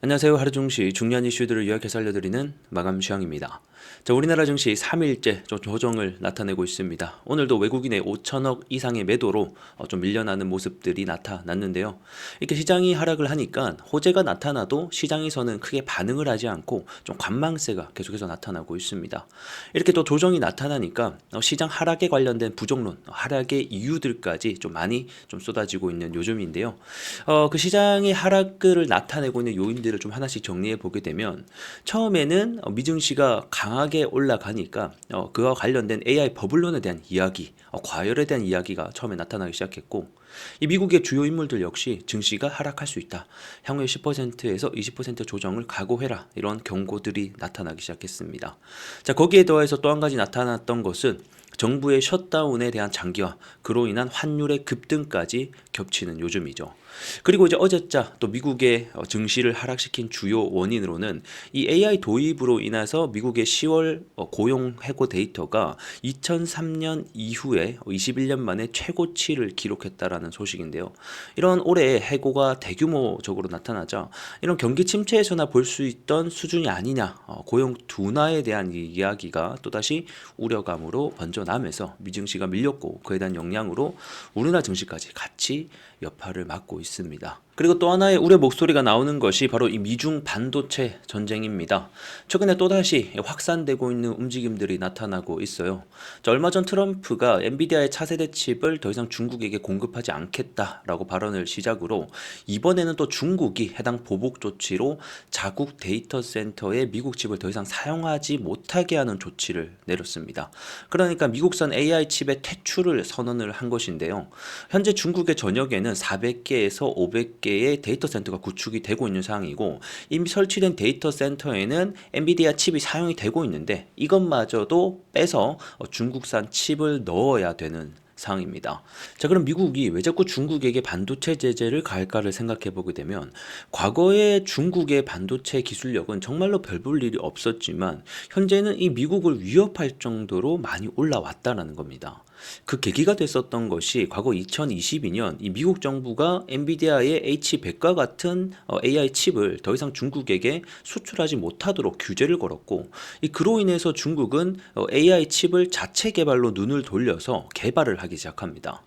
안녕하세요. 하루 증시 중요한 이슈들을 요약해서 알려드리는 마감 시황입니다. 자, 우리나라 증시 3일째 좀 조정을 나타내고 있습니다. 오늘도 외국인의 5천억 이상의 매도로 좀 밀려나는 모습들이 나타났는데요. 이렇게 시장이 하락을 하니까 호재가 나타나도 시장에서는 크게 반응을 하지 않고 좀 관망세가 계속해서 나타나고 있습니다. 이렇게 또 조정이 나타나니까 시장 하락에 관련된 부정론, 하락의 이유들까지 좀 많이 좀 쏟아지고 있는 요즘인데요. 그 시장의 하락을 나타내고 있는 요인들을 좀 하나씩 정리해 보게 되면 처음에는 미증시가 강하게 올라가니까 그와 관련된 AI 버블론에 대한 이야기, 과열에 대한 이야기가 처음에 나타나기 시작했고 이 미국의 주요 인물들 역시 증시가 하락할 수 있다. 향후에 10%에서 20% 조정을 각오해라. 이런 경고들이 나타나기 시작했습니다. 자, 거기에 더해서 또 한 가지 나타났던 것은 정부의 셧다운에 대한 장기화, 그로 인한 환율의 급등까지 겹치는 요즘이죠. 그리고 이제 어제자 또 미국의 증시를 하락시킨 주요 원인으로는 이 AI 도입으로 인해서 미국의 10월 고용 해고 데이터가 2003년 이후에 21년 만에 최고치를 기록했다라는 소식인데요. 이런 올해 해고가 대규모적으로 나타나자 이런 경기 침체에서나 볼 수 있던 수준이 아니냐, 고용 둔화에 대한 이 이야기가 또다시 우려감으로 번져나면서 미증시가 밀렸고 그에 대한 영향으로 우리나라 증시까지 같이 여파를 맞고 있습니다. 그리고 또 하나의 우려 목소리가 나오는 것이 바로 이 미중 반도체 전쟁입니다. 최근에 또다시 확산되고 있는 움직임들이 나타나고 있어요. 자, 얼마 전 트럼프가 엔비디아의 차세대 칩을 더 이상 중국에게 공급하지 않겠다라고 발언을 시작으로 이번에는 또 중국이 해당 보복 조치로 자국 데이터 센터에 미국 칩을 더 이상 사용하지 못하게 하는 조치를 내렸습니다. 그러니까 미국산 AI 칩의 퇴출을 선언을 한 것인데요. 현재 중국의 전역에는 400개에서 500개의 데이터 센터가 구축이 되고 있는 상황이고 이미 설치된 데이터 센터에는 엔비디아 칩이 사용이 되고 있는데 이것마저도 빼서 중국산 칩을 넣어야 되는 상황입니다. 자, 그럼 미국이 왜 자꾸 중국에게 반도체 제재를 가할까를 생각해 보게 되면 과거에 중국의 반도체 기술력은 정말로 별 볼 일이 없었지만 현재는 이 미국을 위협할 정도로 많이 올라왔다라는 겁니다. 그 계기가 됐었던 것이 과거 2022년 이 미국 정부가 엔비디아의 H100과 같은 AI 칩을 더 이상 중국에게 수출하지 못하도록 규제를 걸었고 그로 인해서 중국은 AI 칩을 자체 개발로 눈을 돌려서 개발을 하기 시작합니다.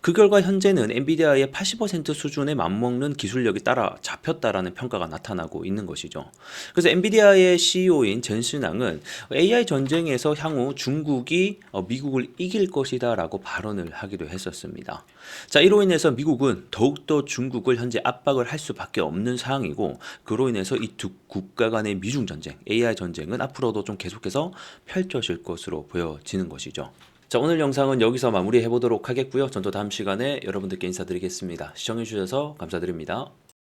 그 결과 현재는 엔비디아의 80% 수준에 맞먹는 기술력이 따라잡혔다라는 평가가 나타나고 있는 것이죠. 그래서 엔비디아의 CEO인 젠슨왕은 AI 전쟁에서 향후 중국이 미국을 이길 것이다라고 발언을 하기도 했었습니다. 자, 이로 인해서 미국은 더욱더 중국을 현재 압박을 할 수밖에 없는 상황이고 그로 인해서 이 두 국가 간의 미중 전쟁, AI 전쟁은 앞으로도 좀 계속해서 펼쳐질 것으로 보여지는 것이죠. 자, 오늘 영상은 여기서 마무리해 보도록 하겠고요. 전 또 다음 시간에 여러분들께 인사드리겠습니다. 시청해 주셔서 감사드립니다.